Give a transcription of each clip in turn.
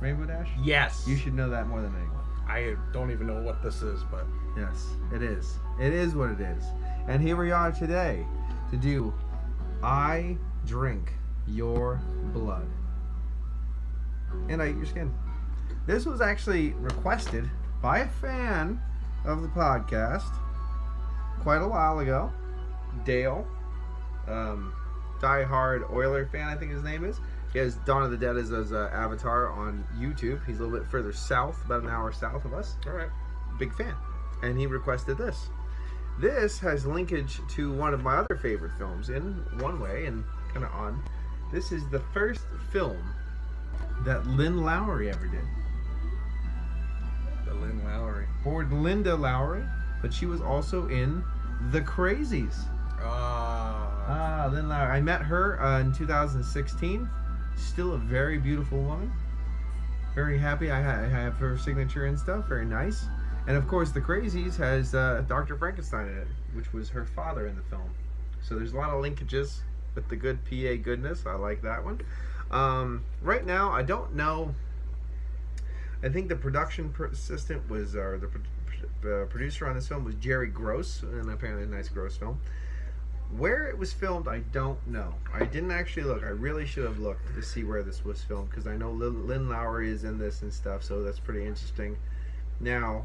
Rainbow Dash? Yes. You should know that more than anyone. I don't even know what this is, but... Yes, it is. It is what it is. And here we are today to do I Drink Your Blood. And I Eat Your Skin. This was actually requested by a fan of the podcast quite a while ago. Dale. Die-hard Oiler fan, I think his name is. He has Dawn of the Dead as his avatar on YouTube. He's a little bit further south, about an hour south of us. All right. Big fan. And he requested this. This has linkage to one of my other favorite films in one way and kind of odd. This is the first film that Lynn Lowry ever did. The Lynn Lowry. Or Linda Lowry, but she was also in The Crazies. Lynn Lowry. I met her in 2016. Still a very beautiful woman. Very happy. I have her signature and stuff. Very nice. And of course, The Crazies has Dr. Frankenstein in it, which was her father in the film. So there's a lot of linkages with the good PA goodness. I like that one. Right now, I don't know. I think the production assistant was, or the producer on this film was Jerry Gross, and apparently a nice Gross film. Where it was filmed, I don't know. I didn't actually look. I really should have looked to see where this was filmed, because I know Lynn Lowry is in this and stuff, so that's pretty interesting. Now,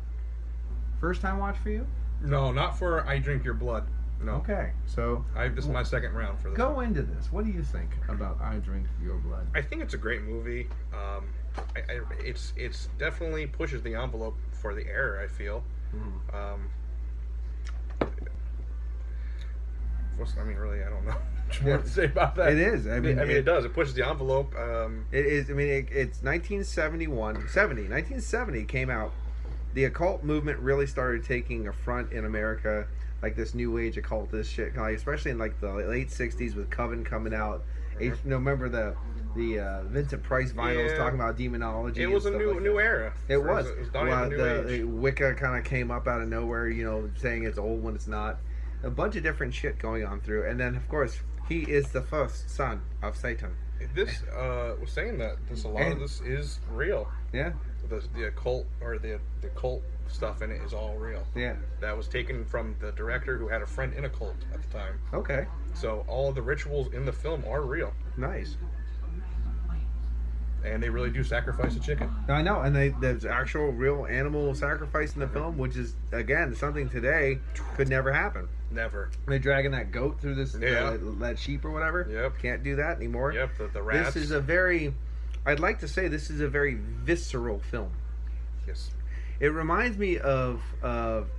first time watch for you? No, not for I Drink Your Blood. No. Okay, so this is my second round for this. Go into this. What do you think about I Drink Your Blood? I think it's a great movie. It's definitely pushes the envelope for the era, I feel. Really, I don't know much more to say about that. It is. I mean, it does. It pushes the envelope. It is. I mean, it's 1970 came out. The occult movement really started taking a front in America, like this new age occultist shit, like, especially in like the late 60s with Coven coming out. Remember the Vincent Price vinyls talking about demonology? It was a new era. It was. The Wicca kind of came up out of nowhere, saying it's old when it's not. A bunch of different shit going on through, and then of course he is the first son of Satan. This was saying that a lot of this is real. Yeah. The occult or the cult stuff in it is all real. Yeah. That was taken from the director who had a friend in a cult at the time. Okay. So all the rituals in the film are real. Nice. And they really do sacrifice a chicken. I know, and there's actual real animal sacrifice in the film, which is, again, something today could never happen. Never. They're dragging that goat through this, that sheep or whatever. Yep. Can't do that anymore. Yep, the rats. This is I'd like to say this is a very visceral film. Yes. It reminds me of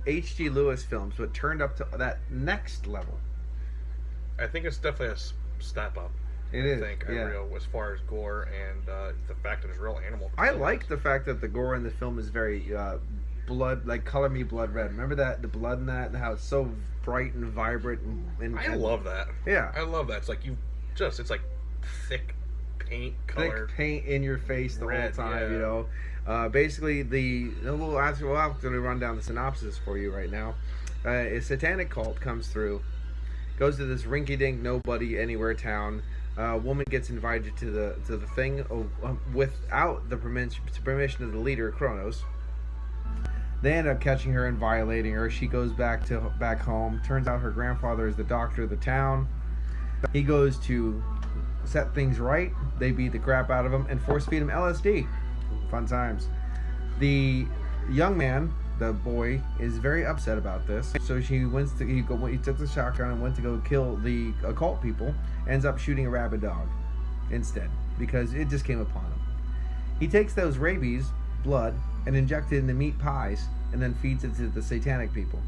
H.G. Lewis films, but turned up to that next level. I think it's definitely a step up. I think real as far as gore and the fact that it's real animal. I like the fact that the gore in the film is very blood, like color me blood red. Remember the blood in that and how it's so bright and vibrant and I love that. Yeah, I love that. It's like it's like thick paint color, thick paint in your face the whole time. Basically I'm going to run down the synopsis for you right now. A satanic cult comes through, goes to this rinky-dink nobody anywhere town. A woman gets invited to the thing without the permission of the leader, Kronos. They end up catching her and violating her. She goes back home. Turns out her grandfather is the doctor of the town. He goes to set things right. They beat the crap out of him and force feed him LSD. Fun times. The young man, the boy, is very upset about this. So he took the shotgun and went to go kill the occult people. Ends up shooting a rabid dog instead because it just came upon him. He takes those rabies blood and injects it into meat pies and then feeds it to the satanic people.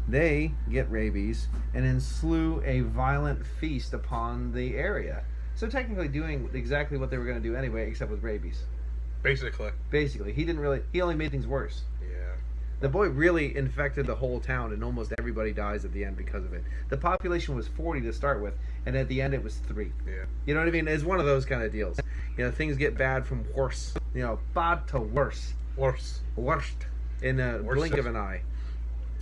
They get rabies and then slew a violent feast upon the area. So technically doing exactly what they were going to do anyway, except with rabies. Basically, he only made things worse. The boy really infected the whole town, and almost everybody dies at the end because of it. The population was 40 to start with, and at the end it was 3. Yeah. You know what I mean? It's one of those kind of deals. Things get bad from worse. Bad to worse. Worst. In a blink of an eye.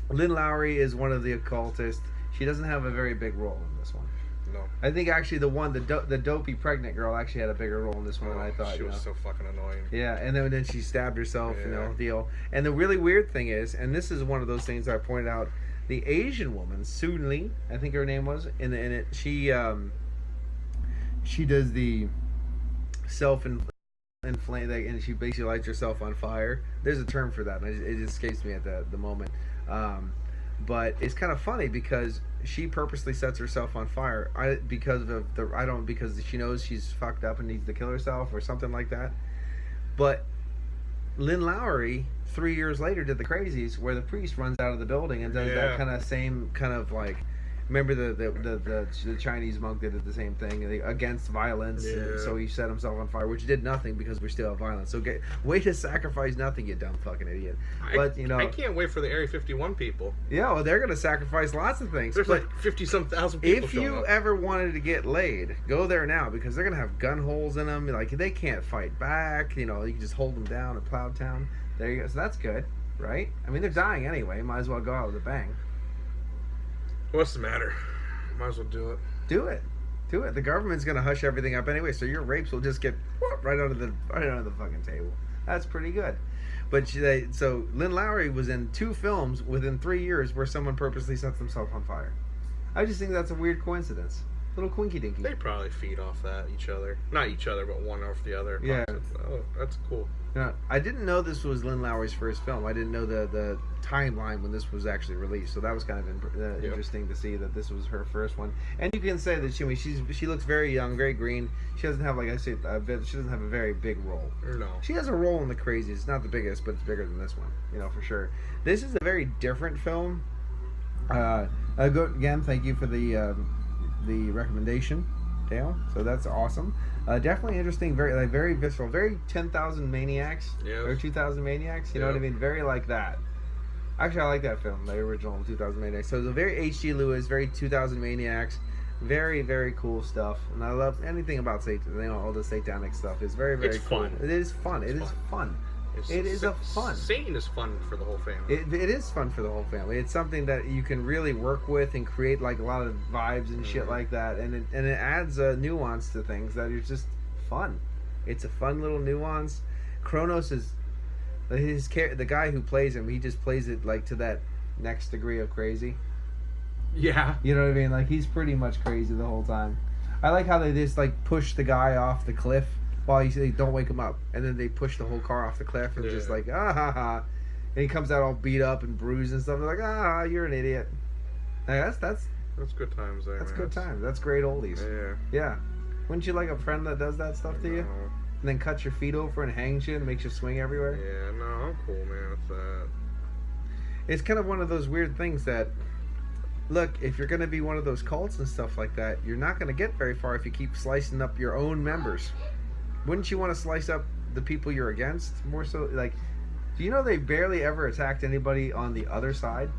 Lynn Lowry is one of the occultists. She doesn't have a very big role in this one. No. I think actually the dopey pregnant girl actually had a bigger role in this one than I thought. She was so fucking annoying. Yeah, and then she stabbed herself, deal. And the really weird thing is, and this is one of those things I pointed out, the Asian woman, Soon Lee, I think her name was, in it, she does the self-inflame, and she basically lights herself on fire. There's a term for that, and it just escapes me at the moment. But it's kind of funny because she purposely sets herself on fire because she knows she's fucked up and needs to kill herself or something like that. But Lynn Lowry 3 years later did The Crazies, where the priest runs out of the building and does that kind of same kind of like. Remember the Chinese monk that did the same thing against violence, and so he set himself on fire, which did nothing because we still have violence. So way to sacrifice nothing, you dumb fucking idiot. But I can't wait for the Area 51 people. Yeah, well, they're gonna sacrifice lots of things. There's like 50-some thousand people. If you ever wanted to get laid, go there now because they're gonna have gun holes in them. Like they can't fight back. You can just hold them down in Plowtown. There you go. So that's good, right? I mean, they're dying anyway. Might as well go out with a bang. What's the matter? Might as well do it. Do it. The government's gonna hush everything up anyway, so your rapes will just get right under the fucking table. That's pretty good. But so Lynn Lowry was in 2 films within 3 years where someone purposely sets themselves on fire. I just think that's a weird coincidence. Little quinky dinky. They probably feed off that not each other, but one off the other. Yeah. Oh, that's cool. I didn't know this was Lynn Lowry's first film. I didn't know the timeline when this was actually released. So that was kind of interesting to see that this was her first one. And you can say that she looks very young, very green. She doesn't have, like I said, she doesn't have a very big role. No. She has a role in The Crazies. It's not the biggest, but it's bigger than this one, for sure. This is a very different film. Again, thank you for the recommendation, Dale. So that's awesome. Definitely interesting. Very visceral. Very 10,000 Maniacs. Yes. Or 2,000 Maniacs. You know what I mean? Very like that. Actually, I like that film, the original 2,000 Maniacs. So it's a very H.G. Lewis, very 2,000 Maniacs. Very, very cool stuff. And I love anything about Satan. All the satanic stuff. It's very, very cool. Fun. It is fun. It is fun. It is a fun. Satan is fun for the whole family. It is fun for the whole family. It's something that you can really work with and create like a lot of vibes and shit like that. And it adds a nuance to things that is just fun. It's a fun little nuance. Kronos is the guy who plays him. He just plays it like to that next degree of crazy. Yeah. You know what I mean? Like he's pretty much crazy the whole time. I like how they just like push the guy off the cliff. While you say don't wake him up, and then they push the whole car off the cliff and just like ha ha, and he comes out all beat up and bruised and stuff. They're like you're an idiot. Like, that's good times there. That's good times. That's great oldies. Yeah. Wouldn't you like a friend that does that stuff to you, and then cuts your feet over and hangs you and makes you swing everywhere? Yeah, no, I'm cool, man, with that. It's kind of one of those weird things that. Look, if you're going to be one of those cults and stuff like that, you're not going to get very far if you keep slicing up your own members. Wouldn't you want to slice up the people you're against more so? Like, do you know they barely ever attacked anybody on the other side?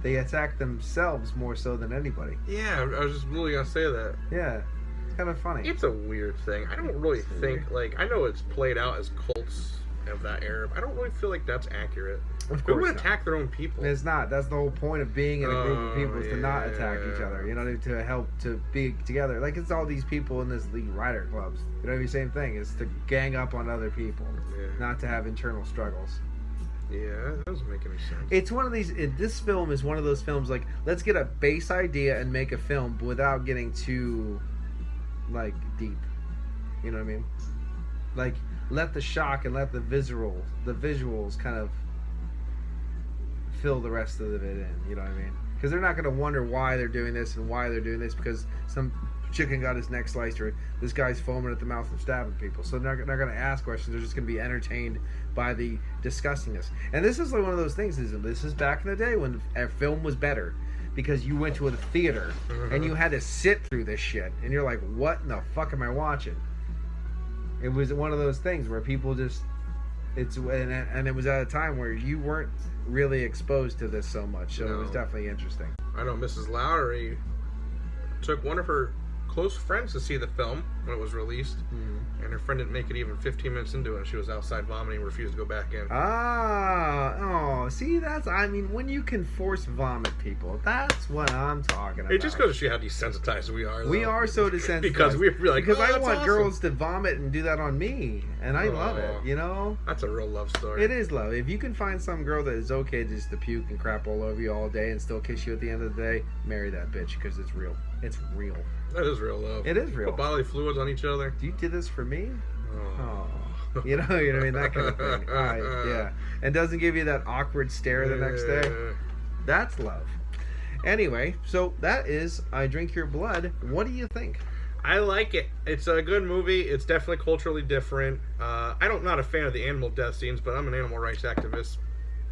They attacked themselves more so than anybody. Yeah, I was just really going to say that. Yeah, it's kind of funny. It's a weird thing. I don't really think, like, I know it's played out as cults of that era, but I don't really feel like that's accurate. Of course Who would attack their own people? It's not. That's the whole point of being in a group of people is to not attack each other. You know, to help to be together. Like it's all these people in this league rider clubs. You know, the same thing. It's to gang up on other people, not to have internal struggles. Yeah, that doesn't make any sense. It's one of these. This film is one of those films. Like, let's get a base idea and make a film without getting too, like, deep. You know what I mean? Like, let the shock and let the visuals kind of fill the rest of it in, you know what I mean? Because they're not going to wonder why they're doing this and why they're doing this because some chicken got his neck sliced or this guy's foaming at the mouth and stabbing people. So they're not going to ask questions. They're just going to be entertained by the disgustingness. And this is like one of those things. This is back in the day when a film was better because you went to a theater and you had to sit through this shit. And you're like, what in the fuck am I watching? It was one of those things where people just... And it was at a time where you weren't really exposed to this so much, so it was definitely interesting. I know Mrs. Lowry took one of her close friends to see the film, when it was released, and her friend didn't make it even 15 minutes into it, and she was outside vomiting and refused to go back in. See, I mean, when you can force vomit people, that's what I'm talking about. It just goes to show how desensitized we are, though. We are so desensitized. Because we're like, because I want girls to vomit and do that on me, and I love it, you know? That's a real love story. It is love. If you can find some girl that is okay just to puke and crap all over you all day and still kiss you at the end of the day, marry that bitch, because it's real. It's real. That is real love. It is real. Put bodily fluids on each other. You did this for me? Oh. You know what I mean? That kind of thing. Yeah. And doesn't give you that awkward stare the next day. That's love. Anyway, so that is I Drink Your Blood. What do you think? I like it. It's a good movie. It's definitely culturally different. I'm not a fan of the animal death scenes, but I'm an animal rights activist.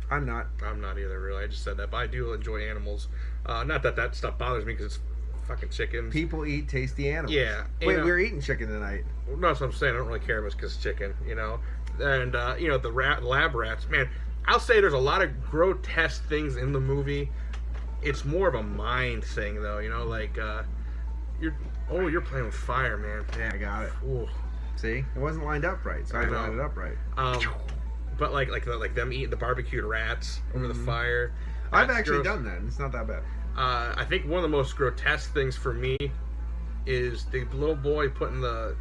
I'm not either, really. I just said that, but I do enjoy animals. Not that stuff bothers me, because it's fucking chickens. People eat tasty animals. Yeah. Wait, we're eating chicken tonight. Well, no, that's what I'm saying. I don't really care much because it's chicken, you know. And, the lab rats, man, I'll say there's a lot of grotesque things in the movie. It's more of a mind thing, though, you know, like, you're playing with fire, man. Yeah, I got it. Ooh. See? It wasn't lined up right, so I lined it up right. But, like them eating the barbecued rats over the fire. I've actually done that. It's not that bad. I think one of the most grotesque things for me is the little boy putting the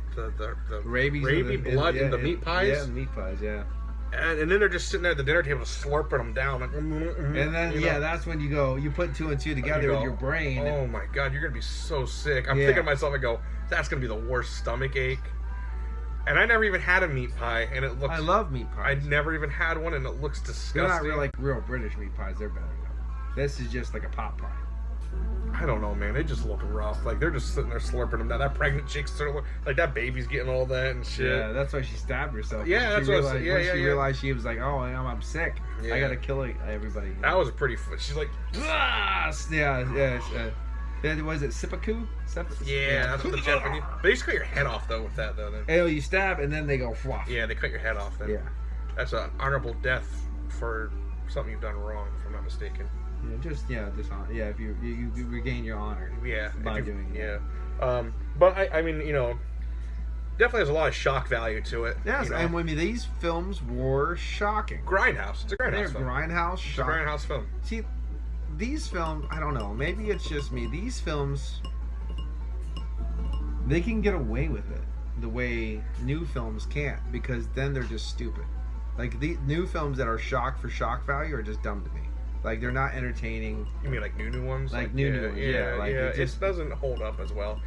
rabies blood in the meat pies. Yeah, meat pies, yeah. And then they're just sitting there at the dinner table slurping them down. Like, and then, that's when you put two and two together with your brain. Oh my God, you're going to be so sick. I'm thinking to myself, I go, that's going to be the worst stomach ache. And I never even had a meat pie, and it looks... I love meat pies. I never even had one, and it looks disgusting. They're not really real British meat pies. They're better, though. This is just like a pot pie. I don't know, man. They just look rough. Like, they're just sitting there slurping them down. That pregnant chick's sort of like that baby's getting all that and shit. Yeah, that's why she stabbed herself. Yeah, that's what I said. Yeah, she realized she was like, oh, I'm sick. Yeah. I gotta kill everybody. That was a pretty... She's like... Was it seppuku? Yeah, that's what the Japanese... They used to cut your head off, though, with that, though. Oh, you stab, and then they go fluff. Yeah, they cut your head off then. Yeah. That's an honorable death for something you've done wrong, if I'm not mistaken. Yeah, dishonor. Yeah, if you regain your honor. Yeah. By doing it. Yeah. But, I mean, definitely has a lot of shock value to it. Yes, and when these films were shocking. Grindhouse. It's a Grindhouse film. Grindhouse shock. It's a Grindhouse film. See, these films, I don't know, maybe it's just me. These films, they can get away with it the way new films can't, because then they're just stupid. Like, the new films that are shock for shock value are just dumb to me. Like, they're not entertaining. You mean like new ones? Like new ones, yeah. It doesn't hold up as well,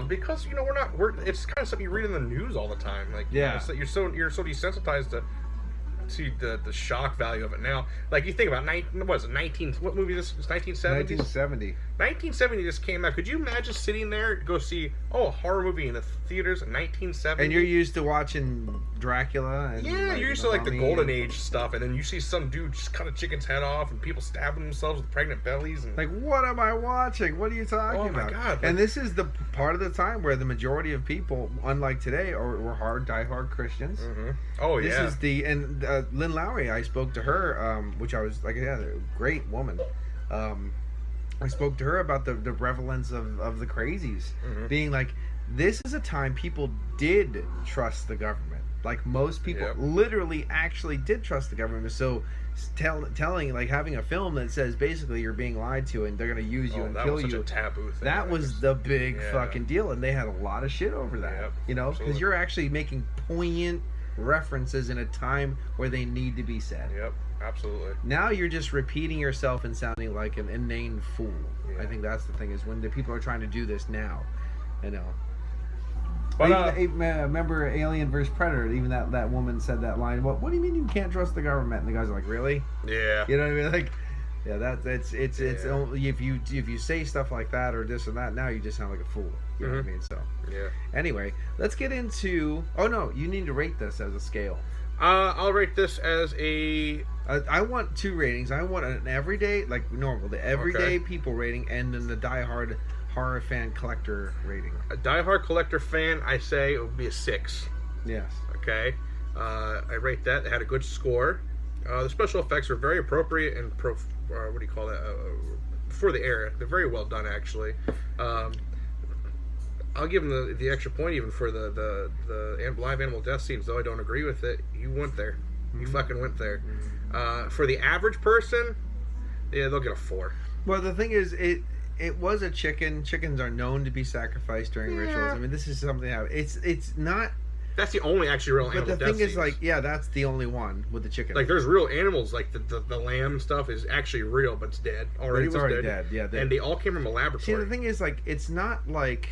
because it's kind of stuff you read in the news all the time. Like, you're so desensitized to see the shock value of it now. Like, you think about what movie this was? 1970. 1970 just came out. Could you imagine sitting there to go see a horror movie in the theaters in 1970? And you're used to watching Dracula and you're used to the Golden Age stuff, and then you see some dude just cut a chicken's head off and people stabbing themselves with pregnant bellies and like, what am I watching? What are you talking about? Oh my God. And this is the part of the time where the majority of people, unlike today, were diehard Christians. Mm-hmm. Oh yeah. This is Lynn Lowry, I spoke to her, which I was like, a great woman. I spoke to her about the prevalence of the crazies, being like, this is a time people did trust the government. Like, most people literally actually did trust the government. So telling, like, having a film that says basically you're being lied to and they're going to use you and kill you. That was such a taboo thing. That was the big fucking deal. And they had a lot of shit over that, because you're actually making poignant references in a time where they need to be said. Yep, absolutely. Now you're just repeating yourself and sounding like an inane fool. I think that's the thing, is when the people are trying to do this now. But remember Alien vs Predator? Even that woman said that line. What do you mean you can't trust the government? And the guys are like, really? Yeah. You know what I mean? Like, yeah, it's only if you say stuff like that or this and that, now you just sound like a fool. You know what I mean? So anyway, let's get into. Oh no, you need to rate this as a scale. I'll rate this as a. I want two ratings. I want an everyday, like normal, the everyday people rating, and then the diehard horror fan collector rating. A diehard collector fan, I say it would be a 6. Yes. Okay. I rate that. It had a good score. The special effects are very appropriate and what do you call that? For the era, they're very well done, actually. I'll give him the extra point even for the live animal death scenes, though I don't agree with it. You went there. You fucking went there. For the average person, yeah, they'll get a 4. Well, the thing is, it was a chicken. Chickens are known to be sacrificed during rituals. I mean, this is something that it's not. That's the only actually real animal death. But the thing is, like, yeah, that's the only one with the chicken. Like, there's real animals, like the lamb stuff is actually real, but it's dead. Already dead. Yeah, and they all came from a laboratory. See, the thing is, like, it's not like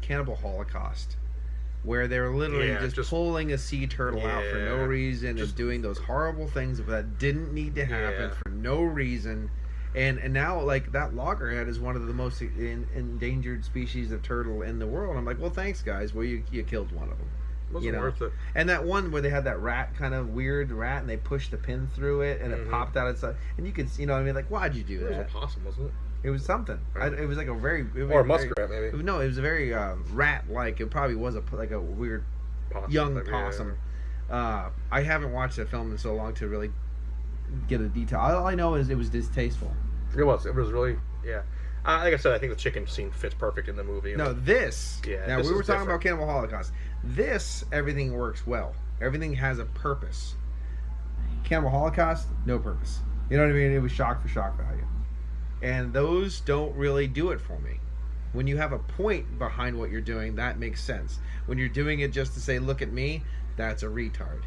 Cannibal Holocaust, where they're literally just pulling a sea turtle out for no reason and doing those horrible things that didn't need to happen for no reason. And now, like, that loggerhead is one of the most endangered species of turtle in the world. I'm like, well, thanks, guys. Well, you killed one of them. Wasn't worth it. And that one where they had that rat, kind of weird rat, and they pushed the pin through it, and it popped out inside. And you could, you know what I mean? Like, why'd you do that? It was a possum, wasn't it? It was something. Right. It was like a very... Or a muskrat, maybe. No, it was a very rat-like. It probably was a weird young possum. I haven't watched that film in so long to really get a detail. All I know is it was distasteful. It was really, like I said, I think the chicken scene fits perfect in the movie. No, this. Yeah. Now, we were talking about Cannibal Holocaust. This, everything works well. Everything has a purpose. Cannibal Holocaust, no purpose. You know what I mean? It was shock for shock value. And those don't really do it for me. When you have a point behind what you're doing, that makes sense. When you're doing it just to say, look at me, that's a retard.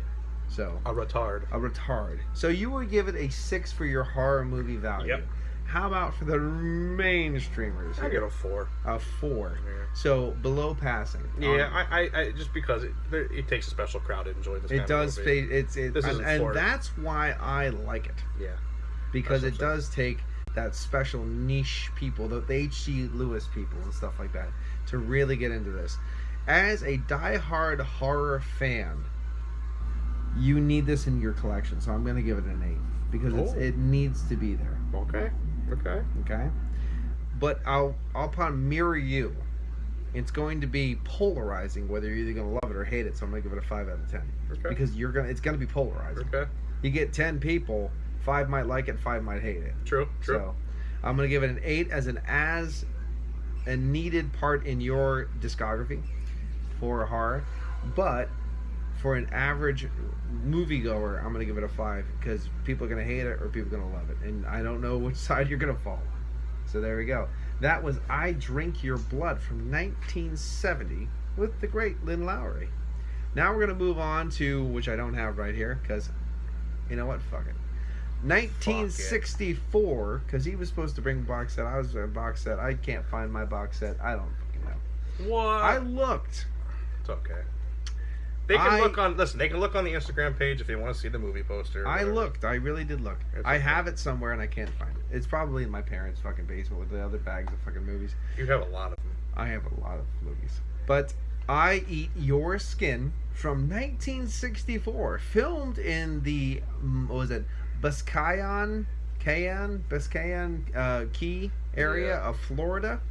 So a retard. So you would give it a 6 for your horror movie value. Yep. How about for the mainstreamers? I get a 4. A 4. Yeah. So below passing. Yeah, I just because it takes a special crowd to enjoy this. It does. And Florida. that's why I like it. Yeah. Because it does take that special niche people, the H.G. Lewis people and stuff like that, to really get into this. As a diehard horror fan, you need this in your collection. So I'm going to give it an 8 because it needs to be there. Okay. But I'll mirror you. It's going to be polarizing whether you're either going to love it or hate it. So I'm going to give it a 5 out of 10. Okay. Because it's going to be polarizing. Okay. You get 10 people, 5 might like it, 5 might hate it. True. So I'm going to give it an 8 as a needed part in your discography for horror. But for an average moviegoer, I'm going to give it a 5 because people are going to hate it or people are going to love it. And I don't know which side you're going to fall. So there we go. That was I Drink Your Blood from 1970 with the great Lynn Lowry. Now we're going to move on to, which I don't have right here because, you know what, fuck it. 1964, because he was supposed to bring box set. I was a box set. I can't find my box set. I don't fucking know. What? I looked. It's okay. They can look on. Listen, they can look on the Instagram page if they want to see the movie poster. I looked. I really did look. I have it somewhere and I can't find it. It's probably in my parents' fucking basement with the other bags of fucking movies. You have a lot of them. I have a lot of movies. But I Eat Your Skin from 1964, filmed in the Biscayne Key area of Florida.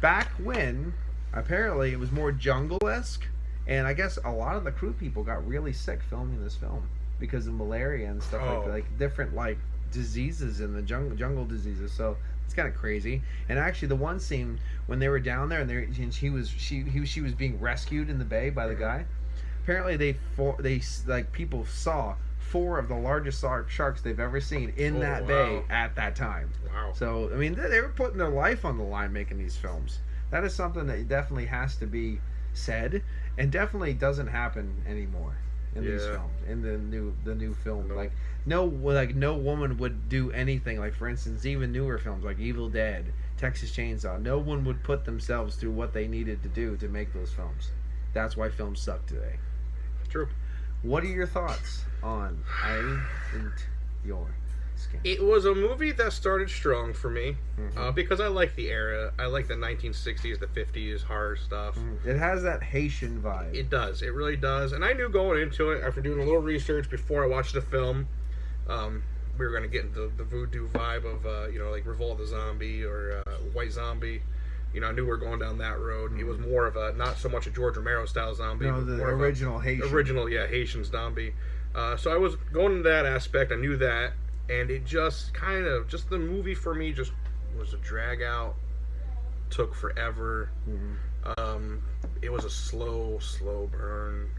Back when apparently it was more jungle-esque. And I guess a lot of the crew people got really sick filming this film because of malaria and stuff like different like diseases in the jungle diseases. So it's kind of crazy. And actually, the one scene when they were down there and she was being rescued in the bay by the guy. Apparently, people saw 4 of the largest sharks they've ever seen in that bay at that time. Wow. So I mean, they were putting their life on the line making these films. That is something that definitely has to be said. And definitely doesn't happen anymore in these films. In the new film, no woman would do anything. Like for instance, even newer films like Evil Dead, Texas Chainsaw. No one would put themselves through what they needed to do to make those films. That's why films suck today. True. What are your thoughts on I Eat Your Skin? It was a movie that started strong for me because I like the era. I like the 1960s, the 50s horror stuff. It has that Haitian vibe. It does. It really does. And I knew going into it, after doing a little research before I watched the film, we were going to get into the voodoo vibe of, like Revolt of the Zombie or White Zombie. You know, I knew we were going down that road. It was more of a, not so much a George Romero style zombie. No, the original Haitian. Haitian zombie. So I was going into that aspect. I knew that. And it just the movie for me just was a drag out. took forever. It was a slow burn.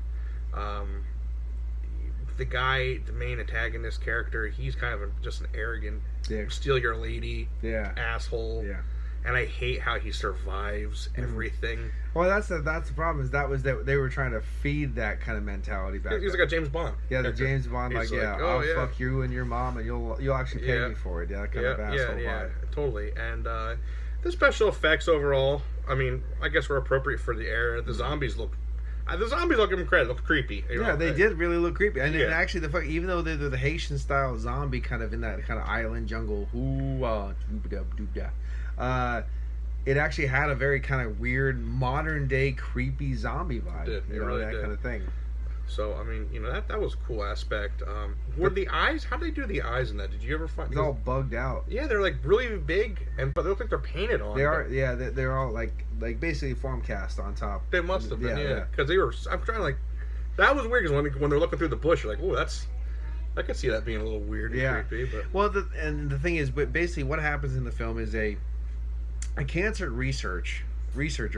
The guy, the main antagonist character, he's kind of just an arrogant, steal your lady, asshole. Yeah. And I hate how he survives everything. Well, that's the problem. Is that they were trying to feed that kind of mentality back. He's like a James Bond. Yeah, the James Bond, like I'll fuck you and your mom, and you'll actually pay me for it. Yeah, that kind of asshole vibe. Totally. And the special effects overall, I mean, I guess were appropriate for the era. The zombies look. The zombies, I'll give them credit, look creepy. They did really look creepy. And actually, even though they're the Haitian-style zombie kind of in that kind of island jungle, it actually had a very kind of weird, modern-day, creepy zombie vibe. It really did. Kind of thing. So, I mean, that was a cool aspect. Were the eyes, how did they do the eyes in that? Did you ever find... It's all bugged out. Yeah, they're, like, really big, but they look like they're painted on. They are, they're all, like basically form cast on top. They must have been, because they were, I'm trying to, like, that was weird, because when they're looking through the bush, you're like, oh, I could see that being a little weird and creepy. But. Well, and the thing is, basically what happens in the film is a cancer researcher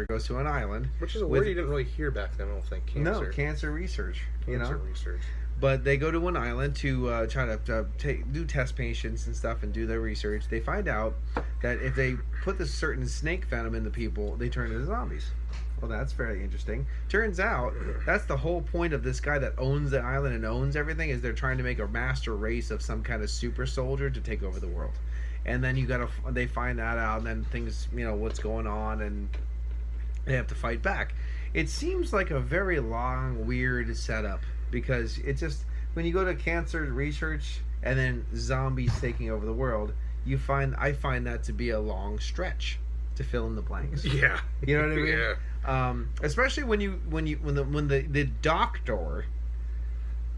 goes to an island, which is a word you didn't really hear back then. I don't think. Cancer. No, cancer research. Research. But they go to an island to try to do test patients and stuff and do their research. They find out that if they put this certain snake venom in the people, they turn into zombies. Well, that's very interesting. Turns out that's the whole point of this guy that owns the island and owns everything, is they're trying to make a master race of some kind of super soldier to take over the world. And then they find that out, and then things, what's going on, and they have to fight back. It seems like a very long, weird setup, because it's just, when you go to cancer research and then zombies taking over the world, I find that to be a long stretch to fill in the blanks. Yeah. You know what I mean? Yeah. Especially when the doctor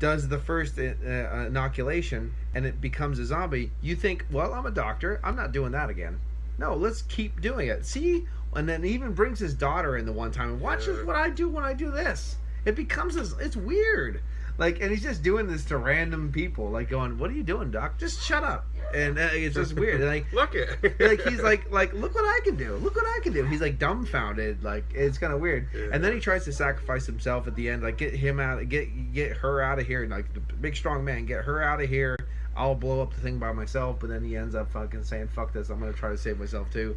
does the first inoculation and it becomes a zombie, you think, well, I'm a doctor, I'm not doing that again. No, let's keep doing it. See? And then even brings his daughter in the one time and watches what I do when I do this. It becomes it's weird. Like, and he's just doing this to random people, like going, "What are you doing, Doc? Just shut up." And it's just weird. Like, look it. Like he's like, look what I can do. Look what I can do. He's like dumbfounded. Like, it's kind of weird. Yeah. And then he tries to sacrifice himself at the end. Like, get her out of here. Like, the big strong man, get her out of here. I'll blow up the thing by myself. But then he ends up fucking saying, "Fuck this. I'm gonna try to save myself too."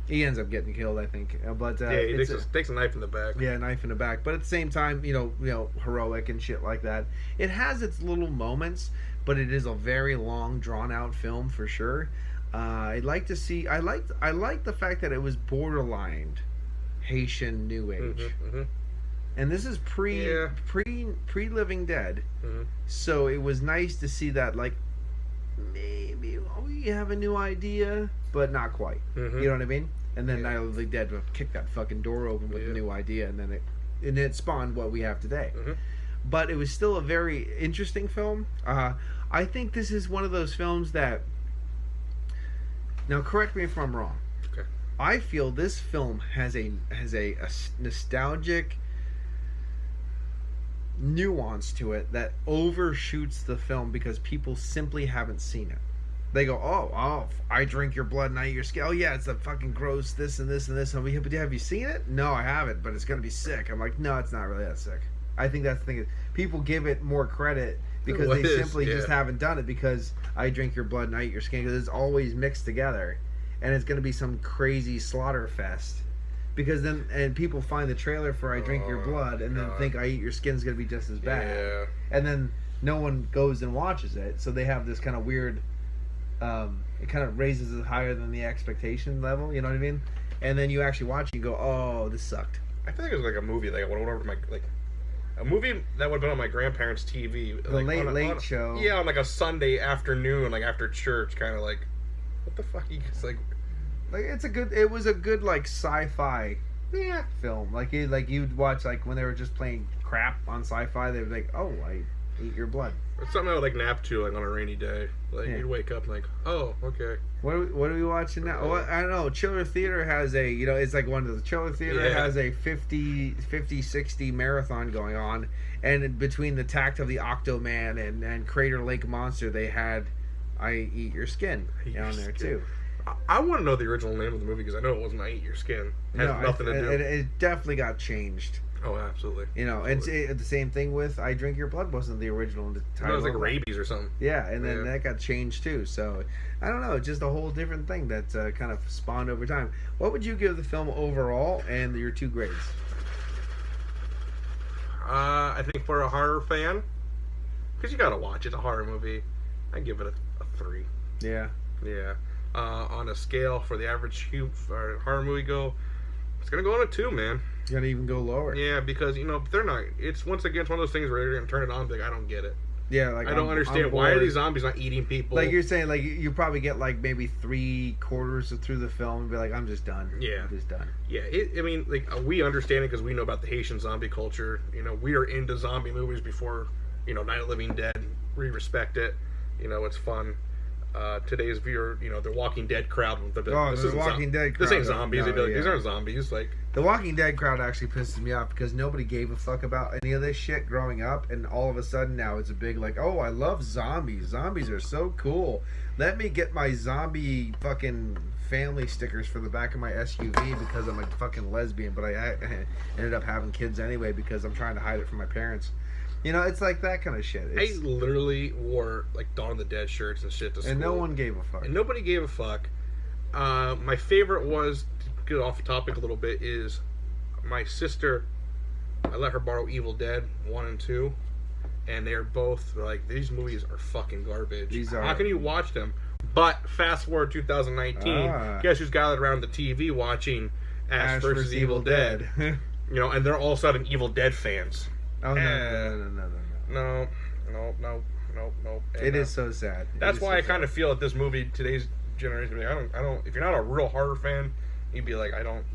He ends up getting killed, I think. But he takes a knife in the back. Yeah, knife in the back. But at the same time, heroic and shit like that. It has its little moments, but it is a very long, drawn-out film for sure. I'd like to see. I like the fact that it was borderline Haitian New Age, and this is pre Living Dead. So it was nice to see that, like, maybe we have a new idea, but not quite. You know what I mean? And then Night of the Living Dead will kick that fucking door open with a new idea, and then it spawned what we have today. But it was still a very interesting film. I think this is one of those films that, now correct me if I'm wrong, I feel this film has a nostalgic nuance to it that overshoots the film because people simply haven't seen it. They go, oh, I drink your blood and I eat your skin. Oh yeah, it's a fucking gross this and this and this. Have you seen it? No, I haven't, but it's gonna be sick. I'm like, no, it's not really that sick. I think that's the thing. People give it more credit because they simply just haven't done it, because I drink your blood and I eat your skin, because it's always mixed together, and it's gonna be some crazy slaughter fest. Because then, and people find the trailer for I Drink Your Blood and then think I Eat Your Skin's gonna be just as bad. And then no one goes and watches it, so they have this kind of weird, it kind of raises it higher than the expectation level, you know what I mean? And then you actually watch it and go, oh, this sucked. I think it was like a movie, like I went over to my, like, a movie that would have been on my grandparents' TV. The like, late show. Yeah, on like a Sunday afternoon, like after church, kind of like, what the fuck, you guys, like... Like, it was a good, like, sci-fi film. Like you'd watch, like, when they were just playing crap on sci-fi, they would be like, oh, I eat your blood. It's something I would, like, nap to, like, on a rainy day. Like, you'd wake up and, like, oh, okay. What are we watching now? Well, I don't know. Chiller Theater has a, it's like one of the Chiller Theater has a 50-60 marathon going on. And between the Tact of the Octoman and Crater Lake Monster, they had I Eat Your Skin on there, too. I want to know the original name of the movie because I know it wasn't I Eat Your Skin. It has nothing to do. It definitely got changed. Oh, absolutely. You know, and the same thing with I Drink Your Blood wasn't the original title. It was like rabies or something. Yeah, and then that got changed too. So, I don't know, just a whole different thing that kind of spawned over time. What would you give the film overall and your 2 grades? I think for a horror fan, because you gotta watch it, it's a horror movie, I give it a 3. Yeah. Yeah. On a scale for the average horror movie it's gonna go on a 2, man. It's gonna even go lower. Yeah, because they're not. It's once again it's one of those things where they're gonna turn it on, like I don't get it. Yeah, like I don't understand why are these zombies not eating people. Like you're saying, like you probably get like maybe 3/4 through the film and be like, I'm just done. Yeah, I'm just done. Yeah, I mean, like we understand it because we know about the Haitian zombie culture. We are into zombie movies before Night of the Living Dead. We respect it. It's fun. Today's viewer, the Walking Dead crowd. The Walking Dead crowd. This ain't zombies. These aren't zombies. Like the Walking Dead crowd actually pisses me off because nobody gave a fuck about any of this shit growing up, and all of a sudden now it's a big like, oh, I love zombies. Zombies are so cool. Let me get my zombie fucking family stickers for the back of my SUV because I'm a fucking lesbian, but I ended up having kids anyway because I'm trying to hide it from my parents. It's like that kind of shit. I literally wore like Dawn of the Dead shirts and shit to school. And no one gave a fuck. And nobody gave a fuck. My favorite was, to get off topic a little bit, is my sister. I let her borrow Evil Dead 1 and 2. And they're both like, these movies are fucking garbage. How can you watch them? But fast forward 2019, guess who's gathered around the TV watching Ash vs. Evil Dead? And they're all of a sudden Evil Dead fans. Oh, no. It is so sad. That's why I kind of feel that this movie, today's generation, I don't. If you're not a real horror fan, you'd be like,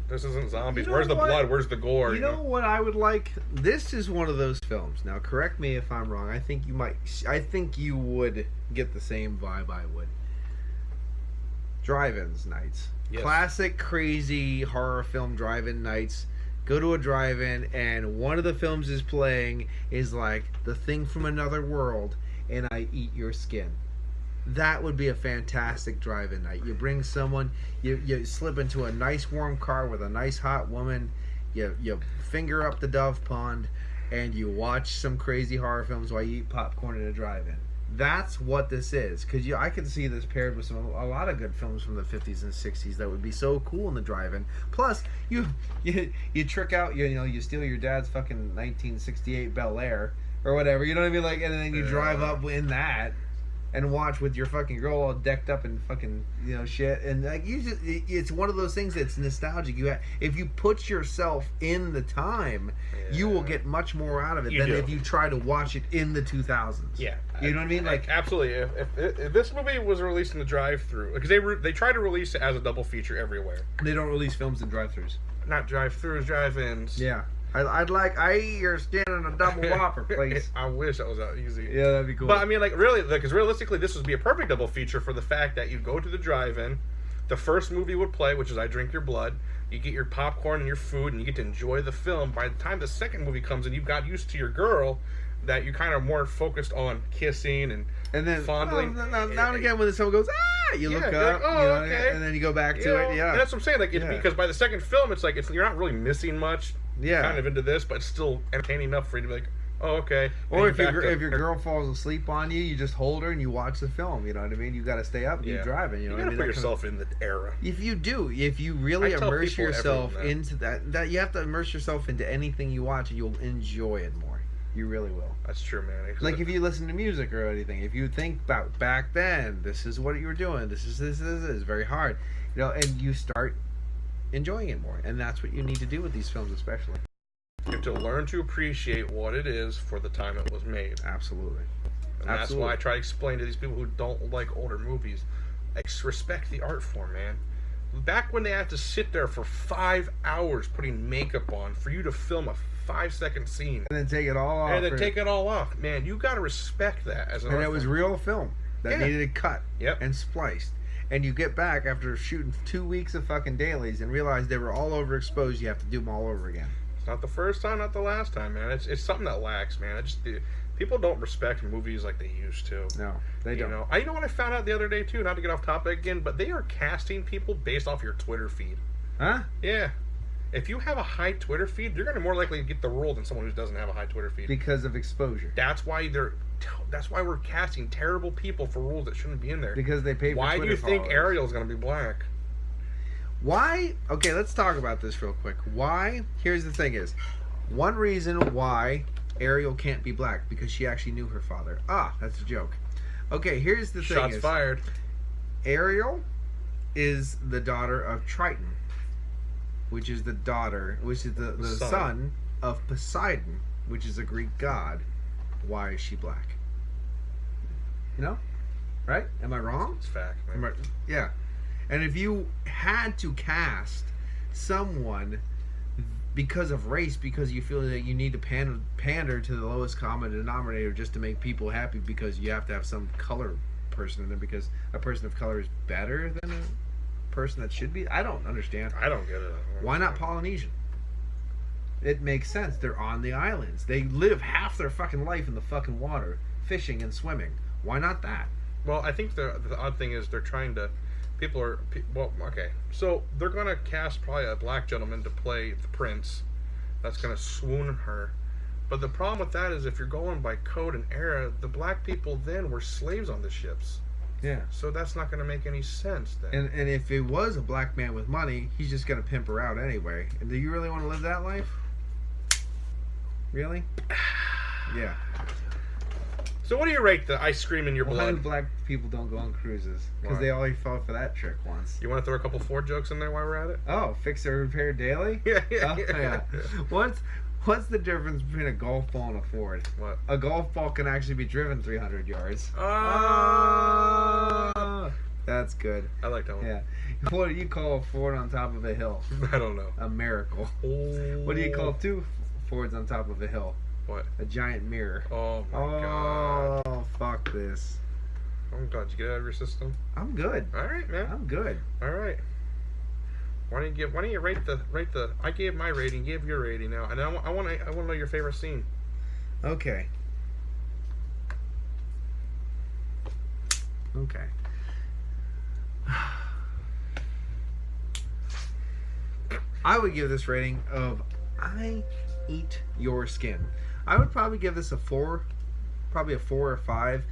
this isn't zombies. Where's the blood? Where's the gore? You know what I would like? This is one of those films. Now, correct me if I'm wrong. I think you would get the same vibe I would. Drive-ins nights. Yes. Classic, crazy horror film drive-in nights. Go to a drive-in and one of the films is playing is like The Thing from Another World and I Eat Your Skin. That would be a fantastic drive-in night. You bring someone, you slip into a nice warm car with a nice hot woman, you finger up the Dove Pond, and you watch some crazy horror films while you eat popcorn in a drive-in. That's what this is, because I could see this paired with a lot of good films from the 50s and 60s that would be so cool in the drive-in. Plus, you trick out, you steal your dad's fucking 1968 Bel Air or whatever, you know what I mean? Like, and then you drive up in that and watch with your fucking girl all decked up in fucking shit, and like it's one of those things that's nostalgic. If you put yourself in the time, you will get much more out of it than if you try to watch it in the 2000s. Yeah, you know what I mean? Like absolutely. If this movie was released in the drive-through, because they try to release it as a double feature everywhere. They don't release films in drive-throughs. Not drive-throughs, drive-ins. Yeah. I eat your skin in a double whopper, please. I wish that was that easy. Yeah, that'd be cool. But I mean, like, really, because realistically, this would be a perfect double feature for the fact that you go to the drive-in, the first movie would play, which is I Drink Your Blood. You get your popcorn and your food, and you get to enjoy the film. By the time the second movie comes and you've got used to your girl, that you're kind of more focused on kissing and then fondling. Now and again, when someone goes, you look up, like, okay. And then you go back to it. Yeah, and that's what I'm saying. Like, because by the second film, it's like you're not really missing much. Yeah, kind of into this, but it's still entertaining enough for you to be like, oh, okay. Or if your girl falls asleep on you, you just hold her and you watch the film. You know what I mean? You got to stay up. You're driving. You know what I mean? Put yourself in the era. If you really immerse yourself into that you have to immerse yourself into anything you watch, and you'll enjoy it more. You really will. That's true, man. Like if you listen to music or anything, if you think about back then, this is what you were doing. This is very hard. And you start enjoying it more, and that's what you need to do with these films, especially. You have to learn to appreciate what it is for the time it was made. Absolutely. And that's why I try to explain to these people who don't like older movies, respect the art form, man. Back when they had to sit there for 5 hours putting makeup on for you to film a 5-second scene and then take it all off, man, you got to respect that as an art form. Was real film that needed it cut and spliced. And you get back after shooting 2 weeks of fucking dailies and realize they were all overexposed. You have to do them all over again. It's not the first time, not the last time, man. It's something that lacks, man. People don't respect movies like they used to. No, they don't. You know what I found out the other day too? Not to get off topic again, but they are casting people based off your Twitter feed. Huh? Yeah. If you have a high Twitter feed, you're going to more likely get the role than someone who doesn't have a high Twitter feed. Because of exposure. That's why we're casting terrible people for roles that shouldn't be in there. Because they pay for Why Twitter do you think followers. Ariel's going to be black? Why? Okay, let's talk about this real quick. Why? Here's the thing is, one reason why Ariel can't be black, because she actually knew her father. Ah, that's a joke. Okay, here's the thing Shots is, fired. Ariel is the daughter of Triton, which is the son of Poseidon, which is a Greek god. Why is she black? You know? Right? Am I wrong? It's fact, man. Yeah. And if you had to cast someone because of race, because you feel that you need to pander to the lowest common denominator just to make people happy, because you have to have some color person in there, because a person of color is better than a person that should be. I don't understand. I don't get it. Why not Polynesian? It makes sense. They're on the islands. They live half their fucking life in the fucking water, fishing and swimming. Why not that? Well, I think the odd thing is they're trying to. Okay. So they're gonna cast probably a black gentleman to play the prince. That's gonna swoon her. But the problem with that is, if you're going by code and era, the black people then were slaves on the ships. Yeah. So that's not gonna make any sense then. And if it was a black man with money, he's just gonna pimp her out anyway. And do you really want to live that life? Really? Yeah. So what do you rate the ice cream in your Why blood? do black people don't go on cruises? Because they always fall for that trick once. You want to throw a couple Ford jokes in there while we're at it? Oh, fix or repair daily? Yeah. Yeah. What's the difference between a golf ball and a Ford? What? A golf ball can actually be driven 300 yards. Oh. That's good. I like that one. Yeah. What do you call a Ford on top of a hill? I don't know. A miracle. Oh. What do you call two Fords on top of a hill? What? A giant mirror. Oh my god. Oh, fuck this. Oh god, did you get it out of your system? I'm good. All right, man. I'm good. All right. Why don't you rate the? I gave my rating. Give your rating now, and I want to know your favorite scene. Okay. Okay. I would give this rating of I eat your skin. I would probably give this a 4, probably a 4 or 5.